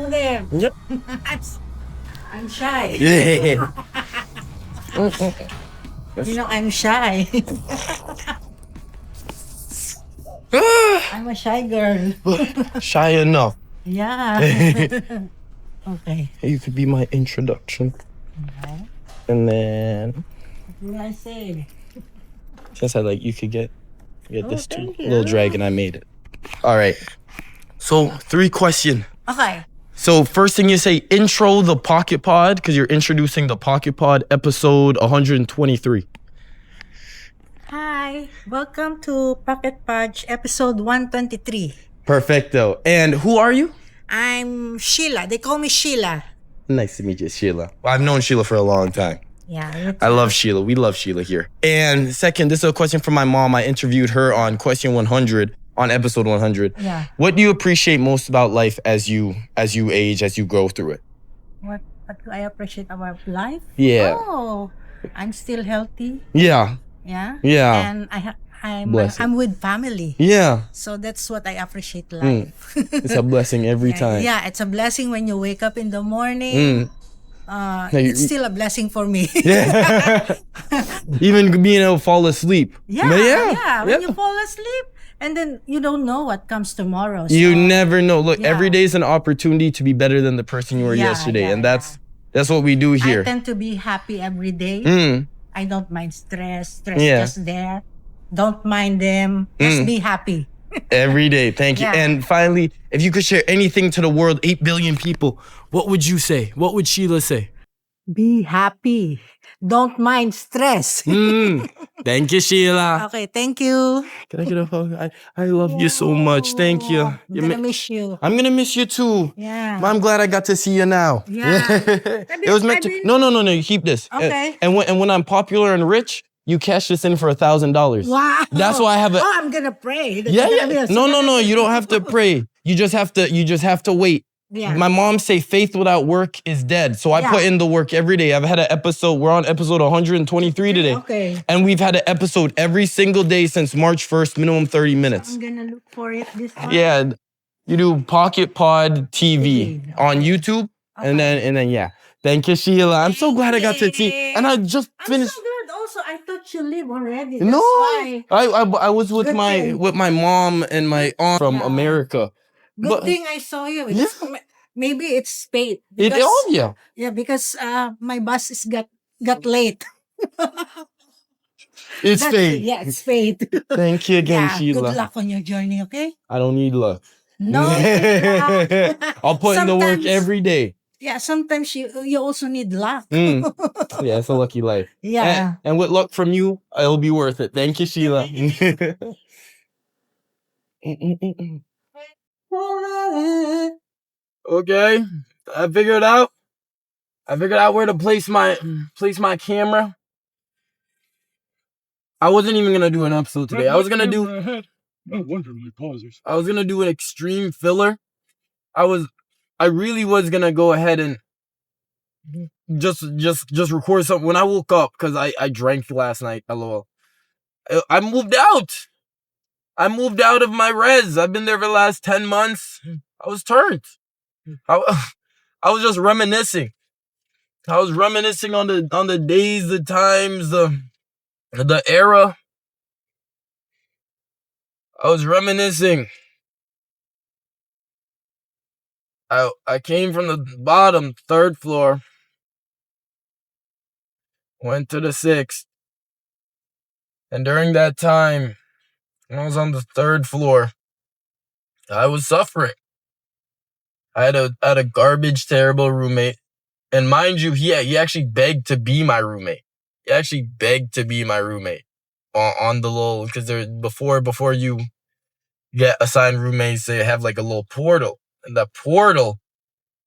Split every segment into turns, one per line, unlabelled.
know them.
Yep.
I'm shy.
Yeah.
You know, I'm shy. I'm a shy girl.
Shy enough.
Yeah.
You
Okay.
could be my introduction.
Okay.
And then
What will I say?
since I like you could get
Oh,
this too.
thank you.
Little dragon, I made it. All right. So 3 question.
Okay.
So first thing you say, intro the Pocket Pod, because you're introducing the Pocket Pod episode 123.
Hi. Welcome to Pocket Podge episode 123.
Perfecto. And who are you?
I'm Sheila. They call me Sheila.
Nice to meet you, Sheila. Well, I've known Sheila for a long time.
Yeah.
I love Sheila. We love Sheila here. And second, this is a question from my mom. I interviewed her on question 100, on episode 100.
Yeah.
What do you appreciate most about life as you age, as you grow through it?
What do I appreciate about life?
Yeah.
Oh, I'm still healthy.
Yeah.
Yeah.
Yeah.
And
Blessing.
I'm with family.
Yeah.
So that's what I appreciate life.
It's a blessing every time.
Yeah, it's a blessing when you wake up in the morning.
Mm.
It's still a blessing for me.
Yeah. Even being able to fall asleep.
Yeah.
Yeah.
When you fall asleep and then you don't know what comes tomorrow.
You
so-
never know. Look,
Yeah.
every day is an opportunity to be better than the person you were
Yeah,
yesterday.
yeah,
And that's what we do
I
here.
tend to be happy every day.
Mm.
I don't mind stress. Stress
Yeah.
just there. Don't mind them. Just be happy.
Every day. Thank you.
Yeah.
And finally, if you could share anything to the world, 8 billion people, what would you say? What would Sheila say?
Be happy. Don't mind stress.
Thank you, Sheila.
Okay, thank you.
Can I get a hug? I love you so much. Thank you.
I'm gonna miss you.
I'm gonna miss you too.
Yeah.
I'm glad I got to see you now.
Yeah.
It was meant to. No. You keep this.
Okay.
And when I'm popular and rich, you cash this in for $1,000.
Wow.
That's why I have a.
Oh, I'm gonna pray. that
Yeah,
you're gonna
yeah.
be a
No. You don't have to pray. You just have to wait.
Yeah.
My mom say faith without work is dead. So I
Yeah.
put in the work every day. I've had an episode. We're on episode 123 today.
Okay.
And we've had an episode every single day since March 1st, minimum 30 minutes.
I'm gonna look for it this time.
Yeah. You do Pocket Pod TV on YouTube. And then yeah. Thank you, Sheila. I'm so glad I got to see. And I just
I'm
finished.
so glad also. I thought you live already.
No,
That's why.
I was with
Good thing.
my mom and my aunt from
Yeah.
America.
Good
But-
thing I saw you.
Yeah.
Maybe it's spade.
Yeah.
Yeah, because my bus is got late.
It's fake.
Yeah, it's fate.
Thank you again,
Yeah,
Sheila.
good luck on your journey, okay?
I don't need luck.
No. good luck.
I'll put in the work
Sometimes-
every day.
Yeah, sometimes you also need luck.
Yeah, it's a lucky life.
Yeah.
And with luck from you, it'll be worth it. Thank you, Sheila. Okay, I figured out where to place my camera. I wasn't even gonna do an episode today. I was gonna do an extreme filler. I really was gonna go ahead and just record something when I woke up because I drank last night. LOL. I moved out. I moved out of my res. I've been there for the last 10 months. I was turned. I was just reminiscing. I was reminiscing on the days, the times, the era. I was reminiscing. I came from the bottom, 3rd floor. Went to the 6th. And during that time, when I was on the 3rd floor, I was suffering. I had a garbage, terrible roommate. And mind you, he actually begged to be my roommate. He actually begged to be my roommate on the little, because before you get assigned roommates, they have like a little portal. And the portal,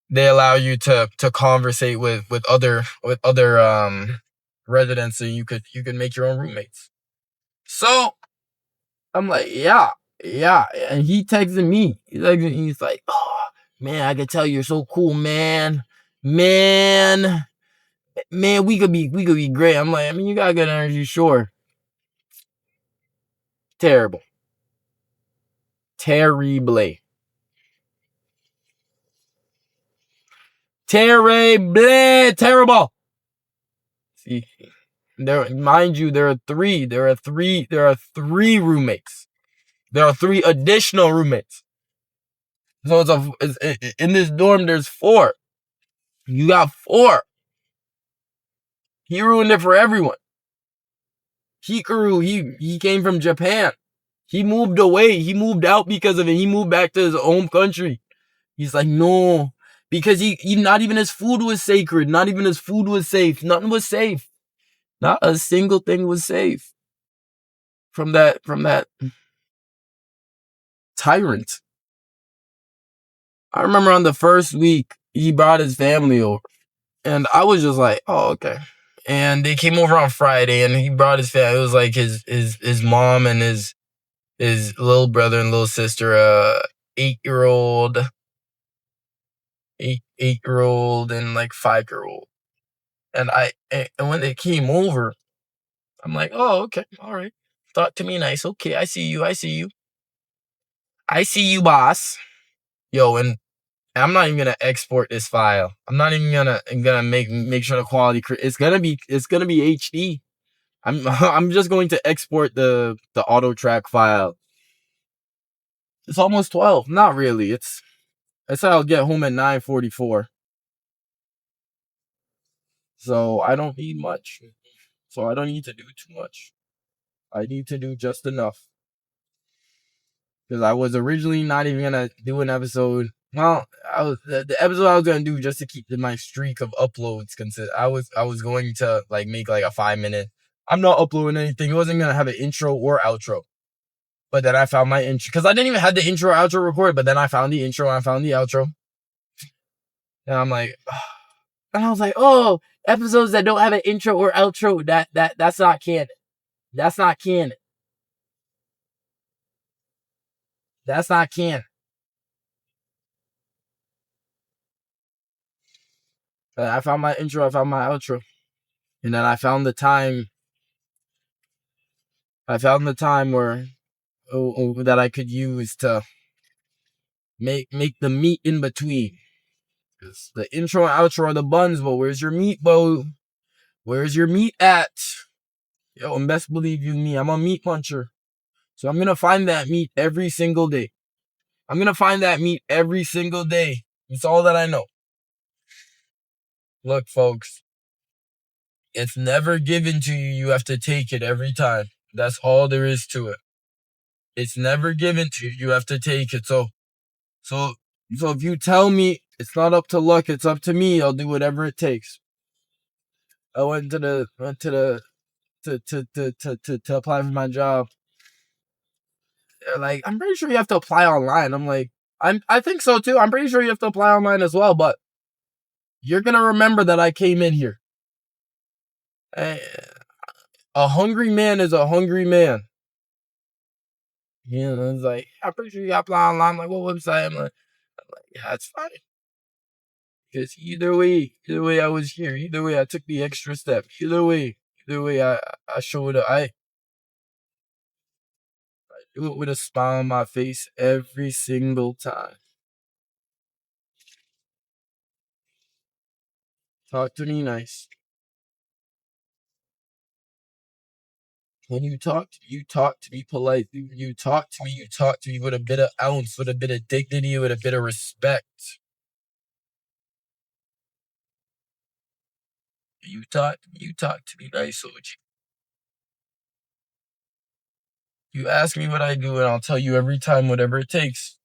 they allow you to conversate with other residents, so you could make your own roommates. So I'm like, yeah. And he texted me. He's like, oh man, I can tell you're so cool, man, we could be great. I'm like, I mean, you got good energy, sure. Terrible. Terribly. Terrible. See, mind you, there are three roommates. There are 3 additional roommates. So in this dorm, there's 4. You got 4. He ruined it for everyone. Hikaru, he came from Japan. He moved away. He moved out because of it. He moved back to his home country. He's like, no. Because he not even his food was sacred. Not even his food was safe. Nothing was safe. Not a single thing was safe. From that tyrant. I remember on the first week, he brought his family over. And I was just like, oh, okay. And they came over on Friday, and he brought his family. It was like his mom and his little brother and little sister, 8-year-old, 8-year-old, and like 5-year-old. And when they came over, I'm like, oh, okay, all right. Talk to me nice. Okay, I see you, boss. Yo, and I'm not even gonna export this file. I'm not even gonna make sure the quality. It's gonna be HD. I'm just going to export the auto track file. It's almost 12. Not really. I said I'll get home at 9:44. So I don't need much. So I don't need to do too much. I need to do just enough. Because I was originally not even gonna do an episode. Well, the episode I was gonna do just to keep my streak of uploads. I was going to like make like a 5-minute. I'm not uploading anything. It wasn't gonna have an intro or outro. But then I found my intro because I didn't even have the intro or outro recorded. But then I found the intro and I found the outro, and I'm like, and I was like, oh, episodes that don't have an intro or outro, that's not canon. That's not canon. That's not canon. I found my intro, I found my outro. And then I found the time. Where that I could use to make the meat in between. Because the intro and outro are the buns, but where's your meat, Bo? Where's your meat at? Yo, and best believe you me, I'm a meat puncher. So I'm gonna find that meat every single day. It's all that I know. Look, folks, it's never given to you. You have to take it every time. That's all there is to it. It's never given to you. You have to take it. So if you tell me it's not up to luck, it's up to me, I'll do whatever it takes. I went to apply for my job. They're like, I'm pretty sure you have to apply online. I'm like, I think so too. I'm pretty sure you have to apply online as well, but you're gonna remember that I came in here. A hungry man is a hungry man. You know, it's like, I'm pretty sure you apply online. I'm like, what website? I'm like, yeah, it's fine. Because either way I was here. Either way I took the extra step. Either way I showed up. I do it with a smile on my face every single time. Talk to me nice. When you talk to me polite. You talk to me with a bit of ounce, with a bit of dignity, with a bit of respect. You talk to me nice, OG. You ask me what I do, and I'll tell you every time whatever it takes.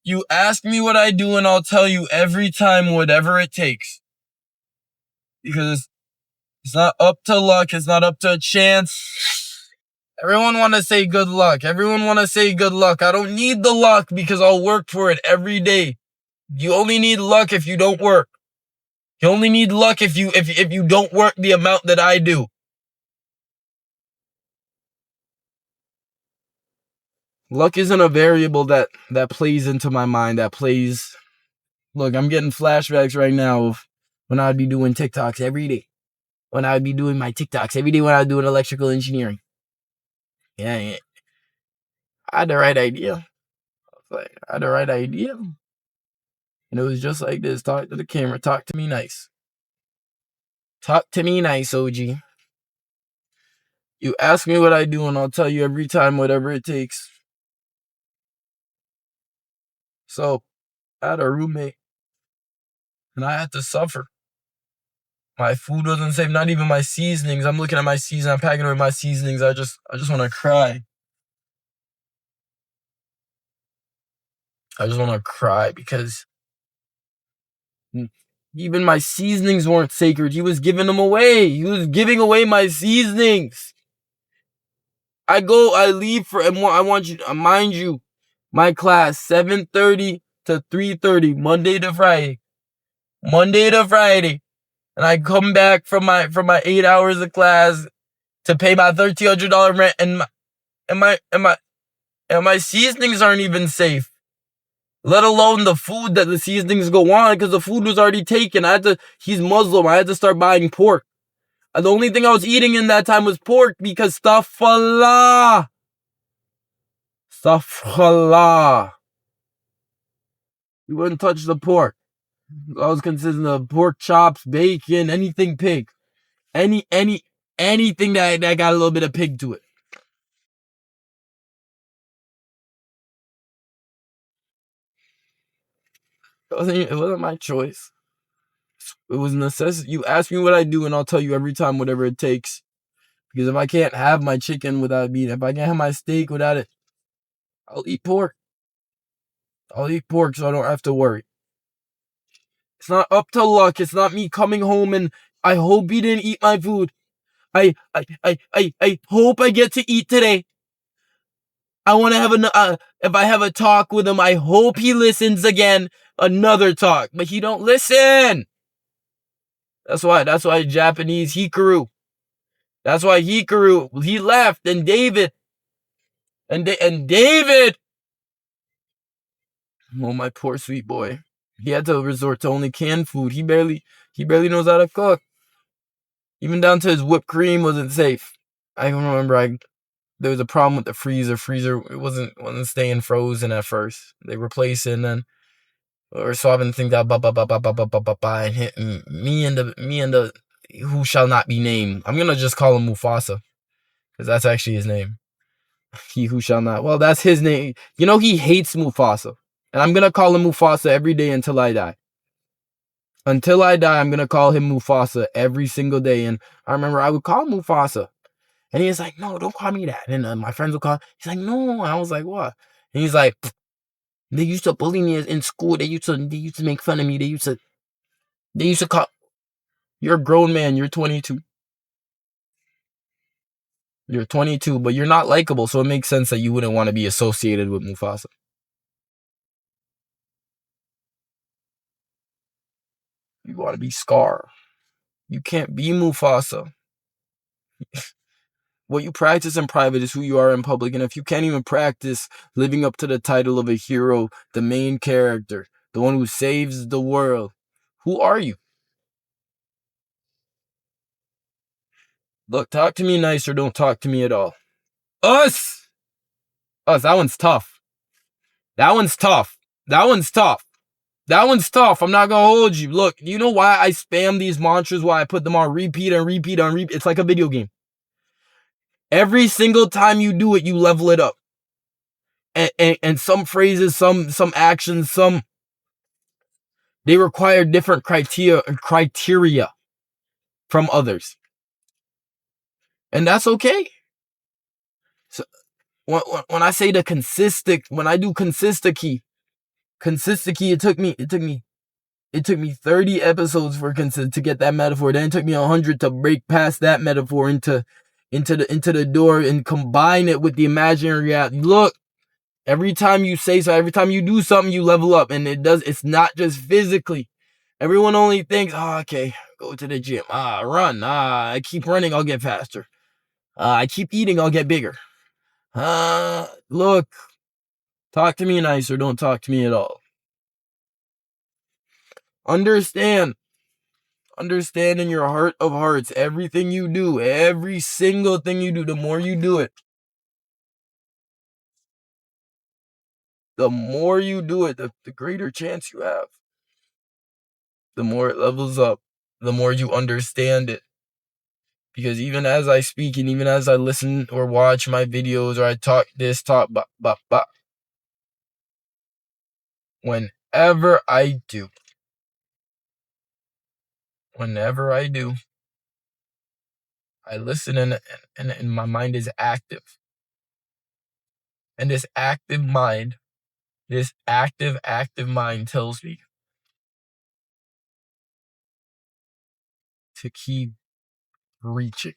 You ask me what I do, and I'll tell you every time whatever it takes. Because it's not up to luck. It's not up to a chance. Everyone want to say good luck. I don't need the luck because I'll work for it every day. You only need luck if you don't work. You only need luck if you don't work the amount that I do. Luck isn't a variable that plays into my mind. Look, I'm getting flashbacks right now of when I'd be doing TikToks every day. When I'd be doing my TikToks every day when I was doing electrical engineering. Yeah. I had the right idea. And And it was just like this. Talk to the camera. Talk to me nice. Talk to me nice, OG. You ask me what I do, and I'll tell you every time whatever it takes. So, I had a roommate, and I had to suffer. My food wasn't safe, not even my seasonings. I'm looking at my seasoning, I'm packing away my seasonings. I just want to cry. I just want to cry because even my seasonings weren't sacred. He was giving them away. He was giving away my seasonings. I leave for, I want you, mind you, my class, 7:30 to 3:30, Monday to Friday. And I come back from my 8 hours of class to pay my $1,300 rent, and my seasonings aren't even safe. Let alone the food that the seasonings go on, because the food was already taken. He's Muslim. I had to start buying pork. And the only thing I was eating in that time was pork because astaghfirullah. We wouldn't touch the pork. I was consistent of pork chops, bacon, anything pig. Anything that got a little bit of pig to it. It wasn't my choice. It was necessity. You ask me what I do, and I'll tell you every time whatever it takes. Because if I can't have my chicken without meat, if I can't have my steak without it, I'll eat pork. I'll eat pork so I don't have to worry. It's not up to luck. It's not me coming home and I hope he didn't eat my food. I hope I get to eat today. I want to have if I have a talk with him, I hope he listens again. Another talk, but he don't listen. That's why Japanese Hikaru. That's why Hikaru, he left, and David. And David. Oh, my poor sweet boy. He had to resort to only canned food. He barely knows how to cook. Even down to his whipped cream wasn't safe. I remember there was a problem with the freezer. It wasn't staying frozen at first. They replaced it, and then or swapping things out, and hitting me and the who shall not be named. I'm gonna just call him Mufasa, because that's actually his name. He who shall not. Well, that's his name. You know, he hates Mufasa, and I'm gonna call him Mufasa every day until I die. Until I die, I'm gonna call him Mufasa every single day. And I remember I would call him Mufasa, and he was like, "No, don't call me that." And my friends would call. He's like, "No." I was like, "What?" And he's like, "They used to bully me in school. They used to make fun of me. They used to call." You're a grown man. You're 22. You're 22, but you're not likable, so it makes sense that you wouldn't want to be associated with Mufasa. You want to be Scar. You can't be Mufasa. What you practice in private is who you are in public, and if you can't even practice living up to the title of a hero, the main character, the one who saves the world, who are you? Look, talk to me nice or don't talk to me at all. Us, that one's tough. That one's tough. I'm not gonna hold you. Look, you know why I spam these mantras? Why I put them on repeat and repeat and repeat? It's like a video game. Every single time you do it, you level it up. And some phrases, some actions, they require different criteria from others. And that's okay. So when I say when I do consistency, it took me 30 episodes to get that metaphor. Then it took me 100 to break past that metaphor into the door and combine it with the imaginary reality. Look, every time you say so, every time you do something, you level up, and it's not just physically. Everyone only thinks, oh, okay, go to the gym, run, I keep running, I'll get faster. I keep eating, I'll get bigger. Look, talk to me nice or don't talk to me at all. Understand in your heart of hearts, everything you do, every single thing you do, the more you do it, the greater chance you have. the more it levels up, the more you understand it. Because even as I speak and even as I listen or watch my videos or I talk this, talk, whenever I do, I listen and my mind is active. And this active mind tells me to keep reaching,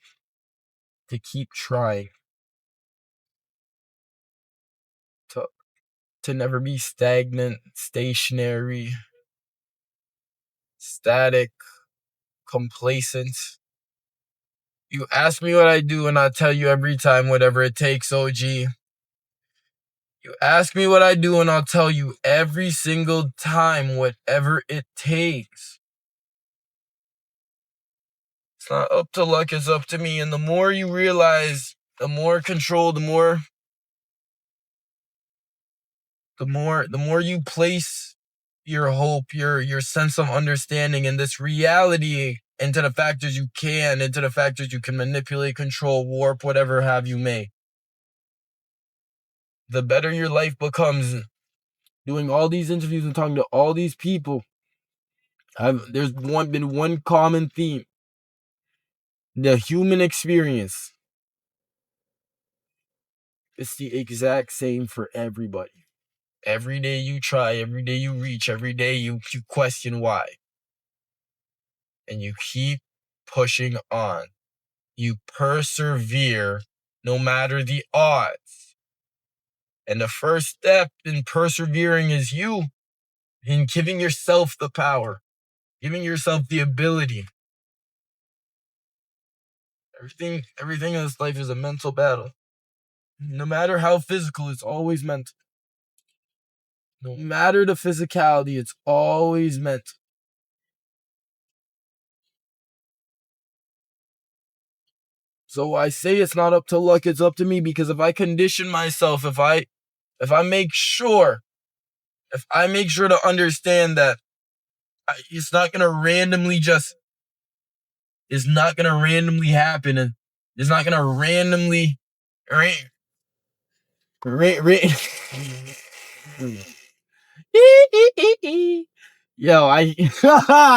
to keep trying, to never be stagnant, stationary, static, complacent. You ask me what I do and I tell you every time whatever it takes, OG. You ask me what I do and I'll tell you every single time whatever it takes. It's not up to luck, it's up to me. And the more you realize, the more control, the more you place your hope, your sense of understanding in this reality into the factors you can manipulate, control, warp, whatever have you may. The better your life becomes. Doing all these interviews and talking to all these people, there's been one common theme. The human experience. It's the exact same for everybody. Every day you try, every day you reach, every day you question why. And you keep pushing on. You persevere no matter the odds. And the first step in persevering is you, in giving yourself the power, giving yourself the ability. Everything in this life is a mental battle. No matter how physical, it's always mental. No matter the physicality, it's always mental. So I say it's not up to luck, it's up to me, because if I condition myself, if I make sure to understand that it's not going to randomly happen, and it's not going to randomly Yo,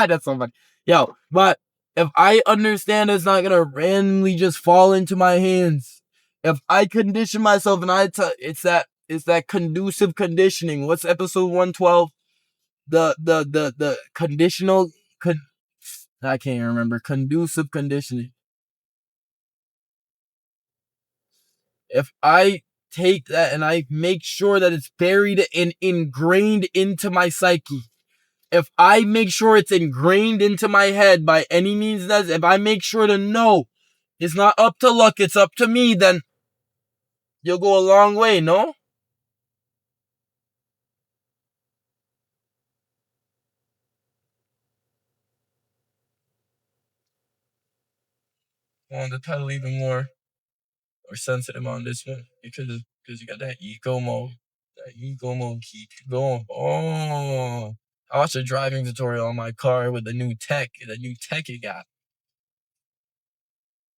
that's so funny. Yo, but if I understand it's not gonna randomly just fall into my hands, if I condition myself and it's that conducive conditioning. What's episode 112? The conditional I can't remember. Conducive conditioning. If I take that and I make sure that it's buried and ingrained into my psyche, if I make sure it's ingrained into my head by any means necessary, if I make sure to know it's not up to luck, it's up to me, then you'll go a long way, no? I want to pedal even more sensitive on this one because you got that eco mode. That eco mode keep going. Oh, I watched a driving tutorial on my car with the new tech it got.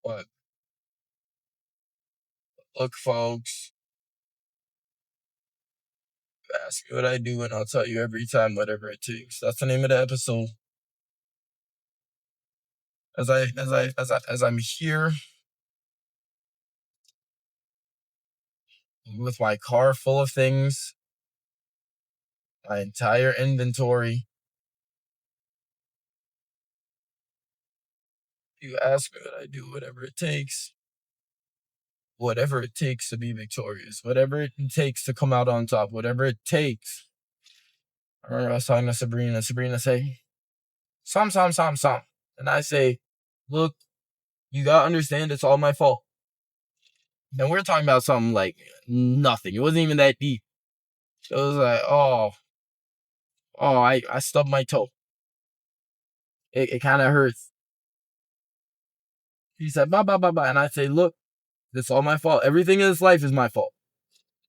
But look, folks, ask me what I do and I'll tell you every time whatever it takes. That's the name of the episode. As I'm here with my car full of things, my entire inventory. You ask me what I do, whatever it takes to be victorious, whatever it takes to come out on top, whatever it takes. I remember I was talking to Sabrina. Sabrina say, some. And I say, look, you gotta understand it's all my fault. And we're talking about something like nothing. It wasn't even that deep. It was like, I stubbed my toe. It kind of hurts. He said, blah. And I say, look, it's all my fault. Everything in this life is my fault.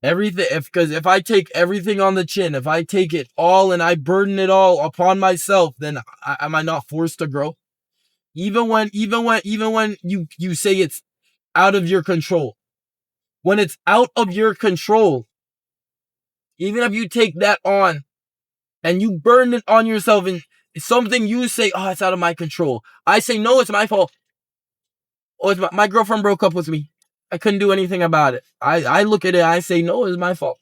Because if I take everything on the chin, if I take it all and I burden it all upon myself, then am I not forced to grow? Even when you say it's out of your control, when it's out of your control, even if you take that on and you burn it on yourself and it's something you say, oh, it's out of my control. I say, no, it's my fault. Oh, it's my girlfriend broke up with me. I couldn't do anything about it. I look at it, I say, no, it's my fault.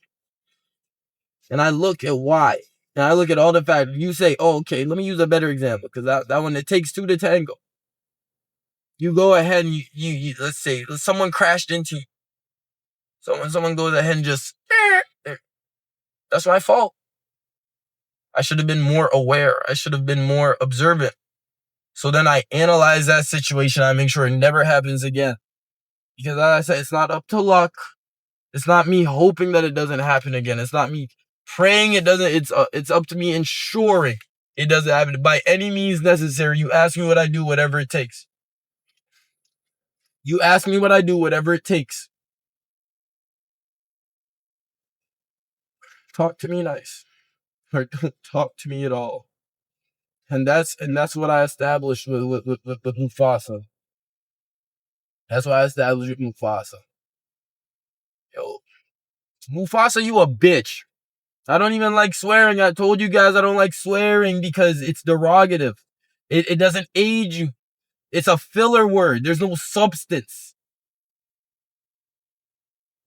And I look at why. And I look at all the factors. You say, oh, okay, let me use a better example. Because that one, it takes two to tango. You go ahead and you let's say, someone crashed into you. Someone goes ahead and just, that's my fault. I should have been more aware. I should have been more observant. So then I analyze that situation. I make sure it never happens again. Because as I said, it's not up to luck. It's not me hoping that it doesn't happen again. It's not me praying it doesn't. It's up to me ensuring it doesn't happen by any means necessary. You ask me what I do, whatever it takes. You ask me what I do, whatever it takes. Talk to me nice, or don't talk to me at all. And that's what I established with Mufasa. That's what I established with Mufasa. Yo, Mufasa, you a bitch. I don't even like swearing. I told you guys I don't like swearing because it's derogative. It doesn't aid you. It's a filler word. There's no substance.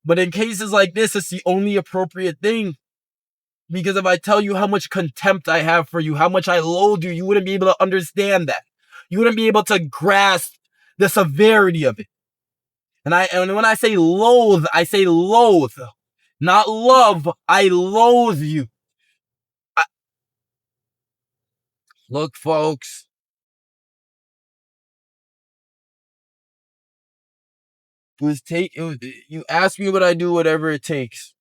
But in cases like this, it's the only appropriate thing. Because if I tell you how much contempt I have for you, how much I loathe you, you wouldn't be able to understand that. You wouldn't be able to grasp the severity of it. And when I say loathe, I say loathe. Not love. I loathe you. Look, folks. You ask me what I do, whatever it takes.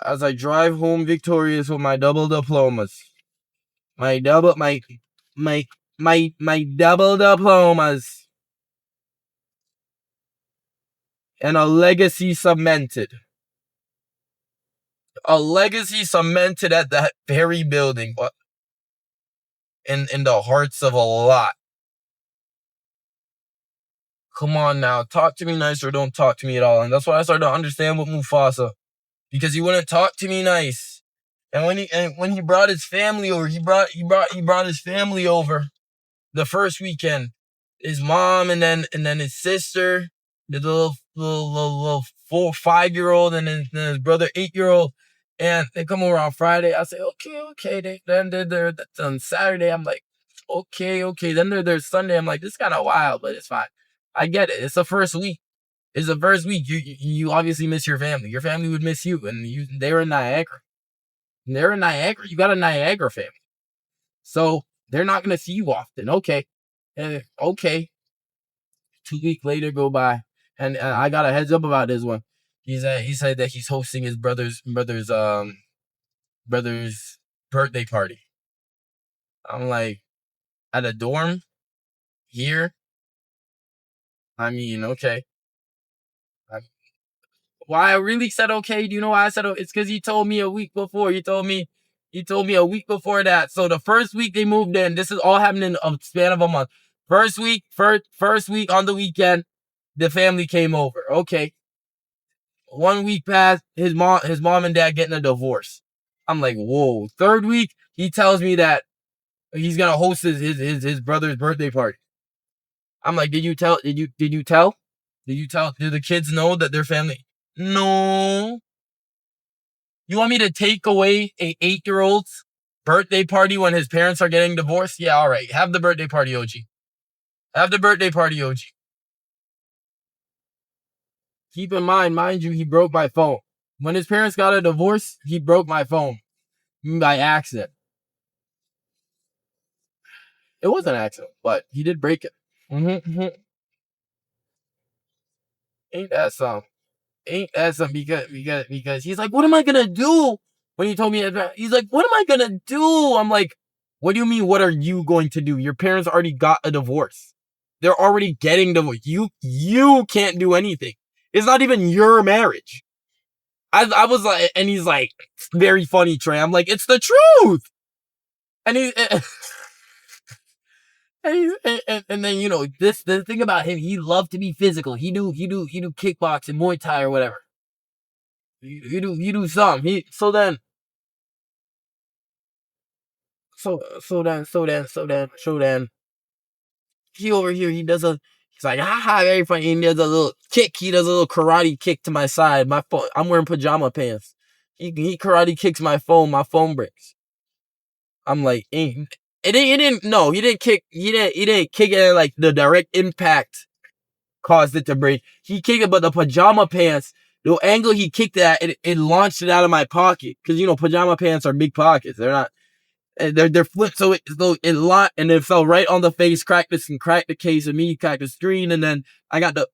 As I drive home victorious with my double diplomas. My double diplomas. And a legacy cemented. A legacy cemented at that very building. In the hearts of a lot. Come on now. Talk to me nice or don't talk to me at all. And that's what I started to understand with Mufasa. Because he wouldn't talk to me nice. And when he brought his family over, he brought his family over the first weekend. His mom and then his sister, the little 4-5-year-old, and then his brother 8-year-old. And they come over on Friday. I say, okay. Then they're there on Saturday. I'm like, okay. Then they're there Sunday. I'm like, this is kind of wild, but it's fine. I get it. It's the first week. You obviously miss your family. Your family would miss you, and they're in Niagara. They're in Niagara. You got a Niagara family, so they're not gonna see you often. Okay. 2 weeks later go by, and I got a heads up about this one. He said that he's hosting his brother's birthday party. I'm like, at a dorm here. I mean, okay. Why I really said okay? Do you know why I said it's because he told me a week before. He told me a week before that. So the first week they moved in. This is all happening in a span of a month. First week on the weekend, the family came over. Okay. 1 week passed. His mom and dad getting a divorce. I'm like, whoa. Third week, he tells me that he's gonna host his brother's birthday party. I'm like, did you tell? Did you tell? Did the kids know that their family? No. You want me to take away a 8-year-old's birthday party when his parents are getting divorced? Yeah, all right. Have the birthday party, OG. Have the birthday party, OG. Keep in mind you, he broke my phone. When his parents got a divorce, he broke my phone by accident. It was an accident, but he did break it. Ain't that something? Because he's like, what am I gonna do? When he told me, he's like, what am I gonna do? I'm like, what do you mean? What are you going to do? Your parents already got a divorce. They're already getting divorced. You can't do anything. It's not even your marriage. I was like, and he's like, very funny, Trey. I'm like, it's the truth. And he, and then, you know, the thing about him, he loved to be physical. He do kickboxing, Muay Thai or whatever. He do something. So then, he over here, he's like, haha, very funny. And he does a little kick. He does a little karate kick to my side. My phone, I'm wearing pajama pants. He karate kicks my phone breaks. I'm like, he didn't kick it like the direct impact caused it to break. He kicked it, but the pajama pants, the angle he kicked it at, it launched it out of my pocket. Cause you know, pajama pants are big pockets. They're not, they're flipped. So it launched and it fell right on the face, cracked the case of me, cracked the screen. And then I got the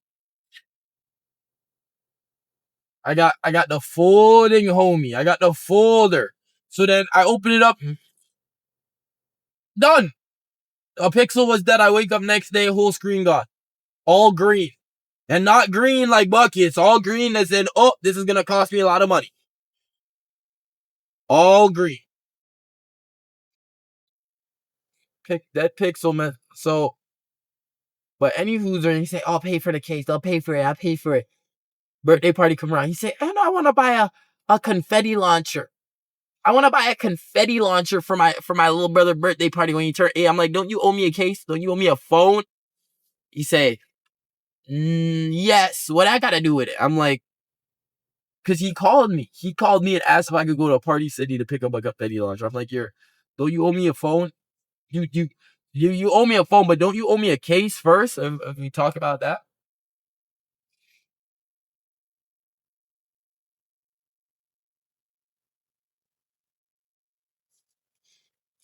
folding, homie. I got the folder. So then I open it up. Done. A pixel was dead. I wake up next day, whole screen gone. All green. And not green like buckets. All green as in, oh, this is going to cost me a lot of money. All green. That pixel, man. So, but any loser, he say, I'll pay for the case. I'll pay for it. Birthday party come around. He say, and I want to buy a confetti launcher. I want to buy a confetti launcher for my little brother birthday party when he turn 8. I'm like, don't you owe me a case? Don't you owe me a phone? He say, yes. What I got to do with it? I'm like, because he called me. He called me and asked if I could go to a Party City to pick up a confetti launcher. I'm like, don't you owe me a phone? You owe me a phone, but don't you owe me a case first? If we talk about that.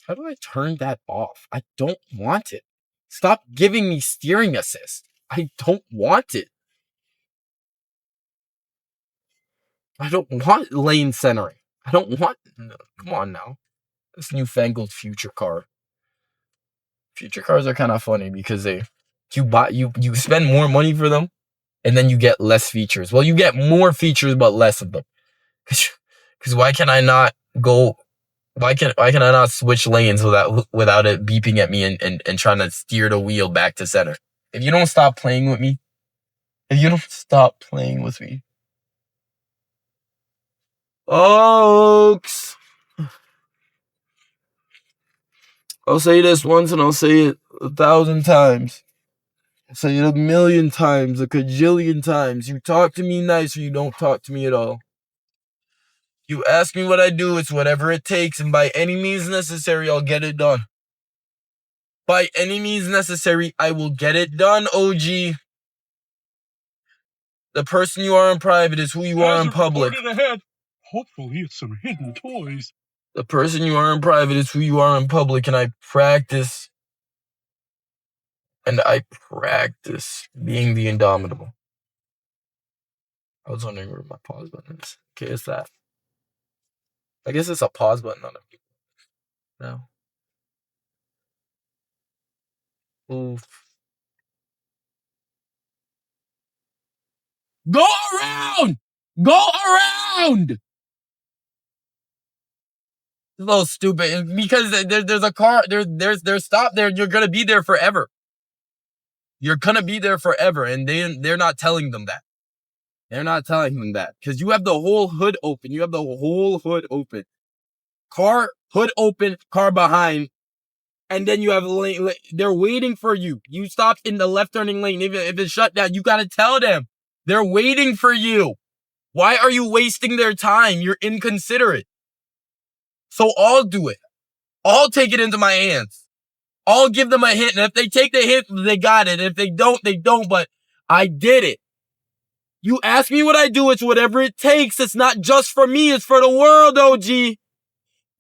How do I turn that off? I don't want it. Stop giving me steering assist. I don't want it. I don't want lane centering. I don't want. No, come on now. This newfangled future car. Future cars are kind of funny because you spend more money for them, and then you get less features. Well, you get more features but less of them. Because why can I not go? Why can I not switch lanes without it beeping at me and trying to steer the wheel back to center? If you don't stop playing with me, folks, I'll say this once and I'll say it 1,000 times. I'll say it 1,000,000 times, a cajillion times. You talk to me nice or you don't talk to me at all. You ask me what I do, it's whatever it takes, and by any means necessary, I'll get it done. By any means necessary, I will get it done, OG. The person you are in private is who you are in public.
Hopefully it's some hidden toys.
The person you are in private is who you are in public, and I practice being the indomitable. I was wondering where my pause button is. Okay, it's that. I guess it's a pause button on it. No. Oof. Go around! Go around! It's a little stupid because there's a car, there's stop there. You're gonna be there forever. You're gonna be there forever, and they're not telling them that. They're not telling them that because you have the whole hood open. You have the whole hood open. Car hood open, car behind, and then you have a lane. They're waiting for you. You stopped in the left turning lane. Even if it's shut down, you gotta tell them. They're waiting for you. Why are you wasting their time? You're inconsiderate. So I'll do it. I'll take it into my hands. I'll give them a hint. And if they take the hint, they got it. If they don't, they don't. But I did it. You ask me what I do, it's whatever it takes. It's not just for me, it's for the world, OG.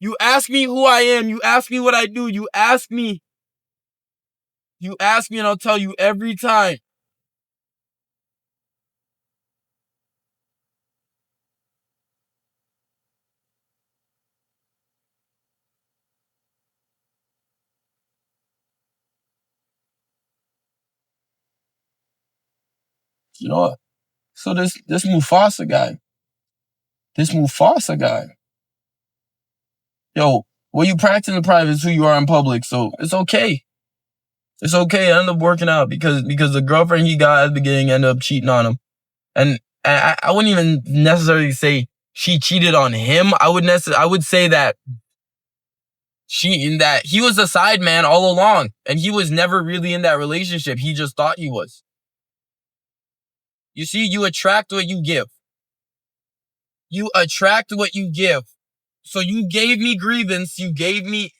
You ask me who I am. You ask me what I do. You ask me and I'll tell you every time. You know what? So this Mufasa guy, yo, what you practice in private is who you are in public. So it's okay. It's okay. It ended up working out because the girlfriend he got at the beginning ended up cheating on him. And I wouldn't even necessarily say she cheated on him. I would say that he was a side man all along, and he was never really in that relationship. He just thought he was. You see, you attract what you give. You attract what you give. So you gave me grievance, you gave me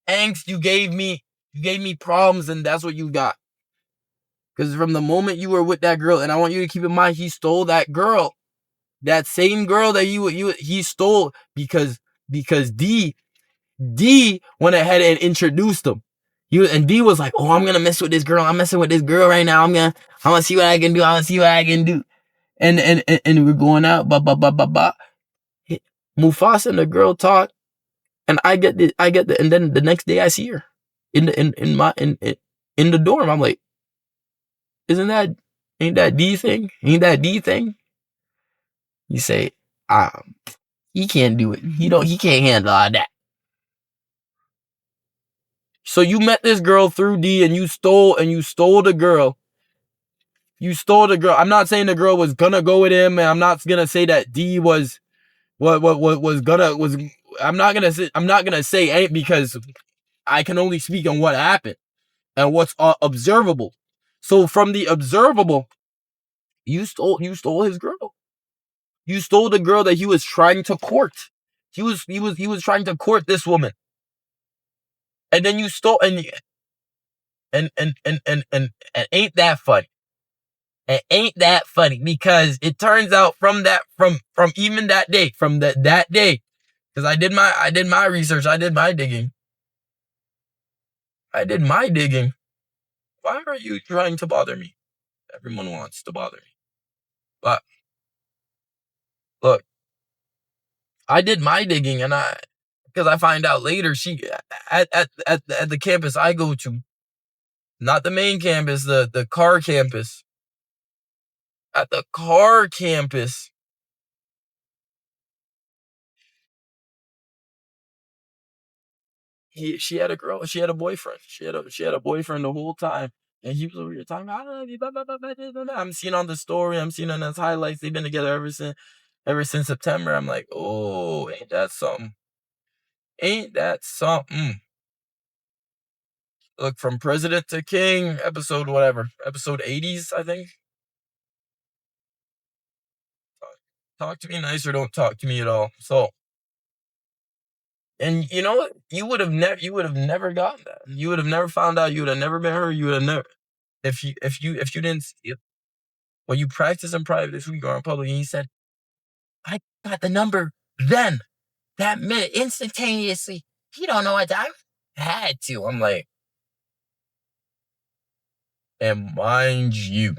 angst, you gave me problems, and that's what you got. Because from the moment you were with that girl, and I want you to keep in mind, he stole that girl. That same girl that he stole because D went ahead and introduced him. And D was like, oh, I'm gonna mess with this girl. I'm messing with this girl right now. I'm gonna see what I can do. I'm gonna see what I can do. And we're going out, Mufasa and the girl talk, and I get and then the next day I see her in the dorm. I'm like, ain't that D thing? Ain't that D thing? You say, he can't do it. He can't handle all that. So you met this girl through D, and you stole the girl. You stole the girl. I'm not saying the girl was gonna go with him, and I'm not gonna say that D was I'm not gonna say ain't, because I can only speak on what happened and what's observable. So from the observable, you stole his girl. You stole the girl that he was trying to court. He was trying to court this woman. And then you stole and ain't that funny? And ain't that funny? Because it turns out from even that day, because I did my research, I did my digging. Why are you trying to bother me? Everyone wants to bother me. But look, I did my digging, because I find out later she at the campus I go to, not the main campus, the car campus. At the car campus, she had a girl, she had a boyfriend. She had a boyfriend the whole time. And he was over here talking about, I'm seeing on the story, I'm seeing on his highlights, they've been together ever since September. I'm like, oh, ain't that something? Ain't that something? Look, from president to king, episode 80s, I think. Talk to me nice or don't talk to me at all. So, and you know what? You would have never gotten that. You would have never found out. You would have never met her. You would have never, if you didn't see it. When you practice in private, this week or in public, and he said, I got the number then, that minute, instantaneously. He don't know what time. Had to. I'm like, and mind you,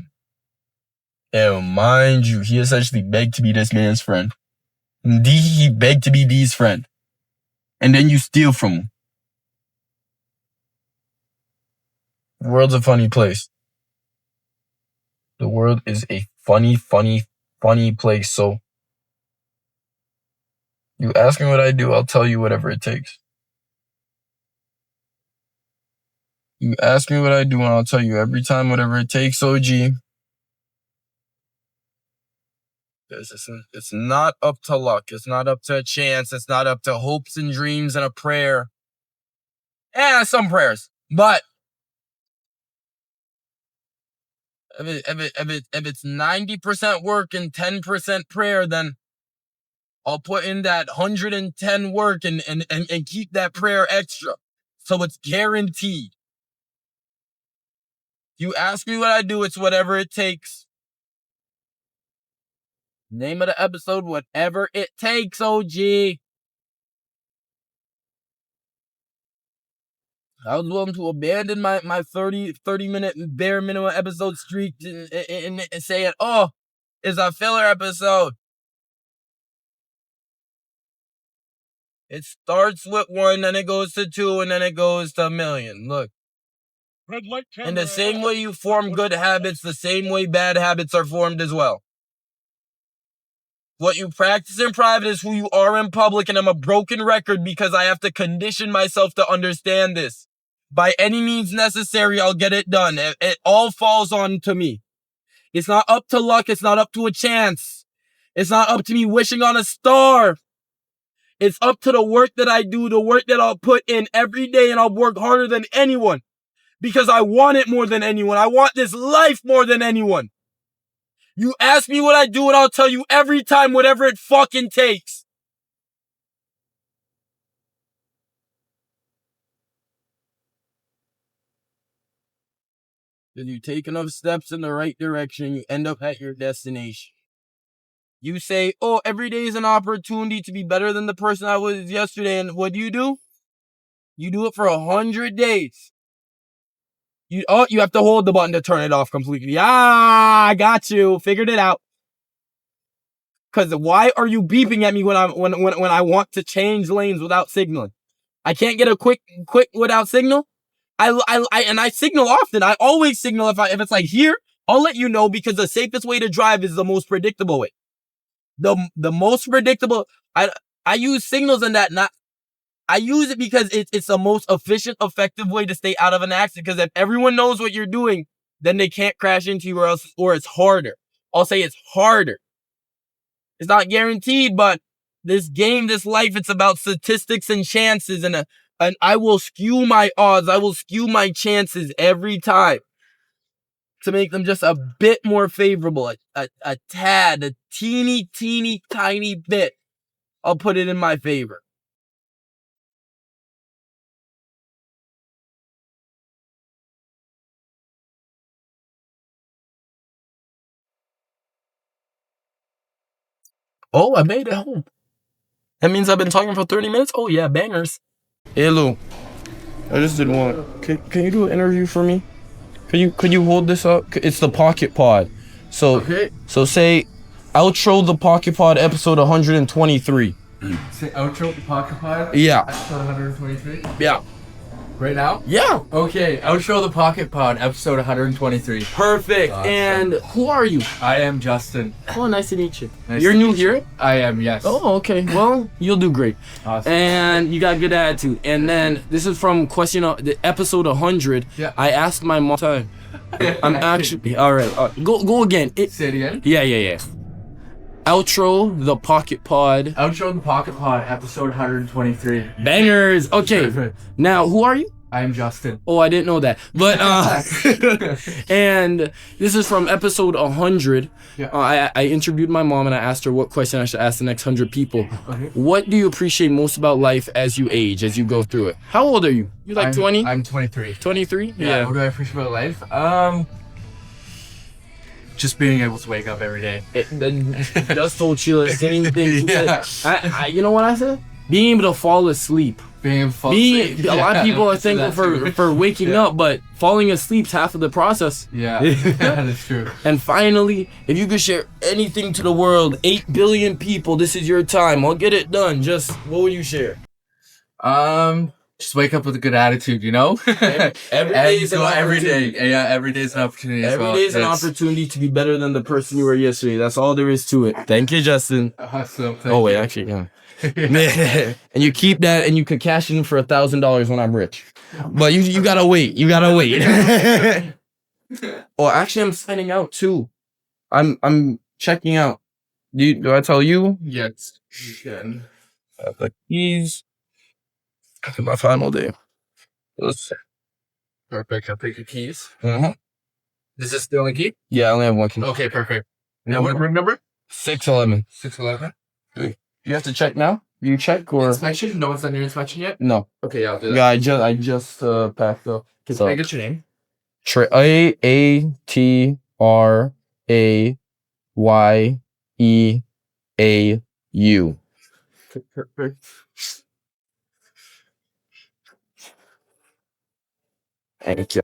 he essentially begged to be this man's friend. He begged to be D's friend. And then you steal from him. The world's a funny place. The world is a funny place. So you ask me what I do, I'll tell you whatever it takes. You ask me what I do, and I'll tell you every time whatever it takes, OG. It's not up to luck. It's not up to a chance. It's not up to hopes and dreams and a prayer. Some prayers. But if it's 90% work and 10% prayer, then I'll put in that 110 work and keep that prayer extra. So it's guaranteed. You ask me what I do, it's whatever it takes. Name of the episode, whatever it takes, OG. I was willing to abandon my 30-minute bare minimum episode streak and say it, oh, it's a filler episode. It starts with 1, then it goes to 2, and then it goes to 1,000,000. Look.
Red light,
And the same way you form good habits, the same way bad habits are formed as well. What you practice in private is who you are in public, and I'm a broken record because I have to condition myself to understand this. By any means necessary, I'll get it done. It all falls on to me. It's not up to luck. It's not up to a chance. It's not up to me wishing on a star. It's up to the work that I do, the work that I'll put in every day, and I'll work harder than anyone because I want it more than anyone. I want this life more than anyone. You ask me what I do, and I'll tell you every time whatever it fucking takes. If you take enough steps in the right direction, you end up at your destination. You say, oh, every day is an opportunity to be better than the person I was yesterday. And what do? You do it for 100 days. You have to hold the button to turn it off completely. I got you. Figured it out. Because why are you beeping at me when I want to change lanes without signaling? I can't get a quick without signal. I signal often. I always signal if it's like here, I'll let you know because the safest way to drive is the most predictable way. The most predictable. I use signals in that. I use it because it's the most efficient, effective way to stay out of an accident. Because if everyone knows what you're doing, then they can't crash into you or it's harder. I'll say it's harder. It's not guaranteed, but this game, this life, it's about statistics and chances, and I will skew my odds. I will skew my chances every time to make them just a bit more favorable, a tad, a teeny, tiny bit. I'll put it in my favor. Oh, I made it home. That means I've been talking for 30 minutes? Oh, yeah, bangers. Hey, Lou. I just did one. Can you do an interview for me? Could you hold this up? It's the Pocket Pod. So say outro the Pocket Pod episode 123.
Say outro the Pocket Pod?
Yeah.
Episode 123?
Yeah.
Right now?
Yeah.
Okay, outro the Pocket Pod, episode 123.
Perfect.
Awesome.
And who are you?
I am Justin.
Oh, nice to meet you.
Nice
You're
to
new
meet you.
here?
I am, yes.
Oh, okay. Well, you'll do great.
Awesome.
And you got good attitude. And then this is from the episode 100.
Yeah.
I asked my mom. I'm actually all right. Go again.
Say it again.
Yeah. Outro the Pocket Pod.
Outro the Pocket Pod, episode 123.
Bangers. Okay.
Perfect.
Now, who are you?
I am Justin.
Oh, I didn't know that. But and this is from episode 100.
Yeah.
I interviewed my mom and I asked her what question I should ask the next 100 people.
Okay.
What do you appreciate most about life as you age, as you go through it? How old are you? You like 20?
I'm 23.
23?
Yeah. What do I appreciate about life? Just being able to wake up every day.
Just told Sheila the same thing.
Yeah.
You know what I said? Being able to fall asleep.
Being able to fall asleep.
A lot of people are thankful
That's true.
for waking up, but falling asleep's half of the process.
Yeah, that is true.
And finally, if you could share anything to the world, 8 billion people, this is your time. I'll get it done. Just, what would you share?
Just wake up with a good attitude, you know?
Every day is an
every
opportunity.
day. Yeah, every day is an opportunity as
Every
well.
day is an opportunity to be better than the person you were yesterday. That's all there is to it. Thank you, Justin.
Awesome.
Oh, wait, actually, yeah. And you keep that and you can cash in for $1,000 when I'm rich. But you gotta wait. You gotta wait. Oh, actually, I'm signing out too. I'm checking out. Do I tell you?
Yes, you can.
The keys. My final day.
Perfect. I'll take your keys.
Uh-huh.
Is this the only key?
Yeah, I only have one key.
Okay, perfect. Now, what room number?
611.
611.
You have to check now? You check or
Inspection? No one's done your inspection yet?
no?
Okay, yeah, I'll do that.
Yeah, I just packed up.
Can I get your name?
ATRAYEAU.
Perfect.
Thank you.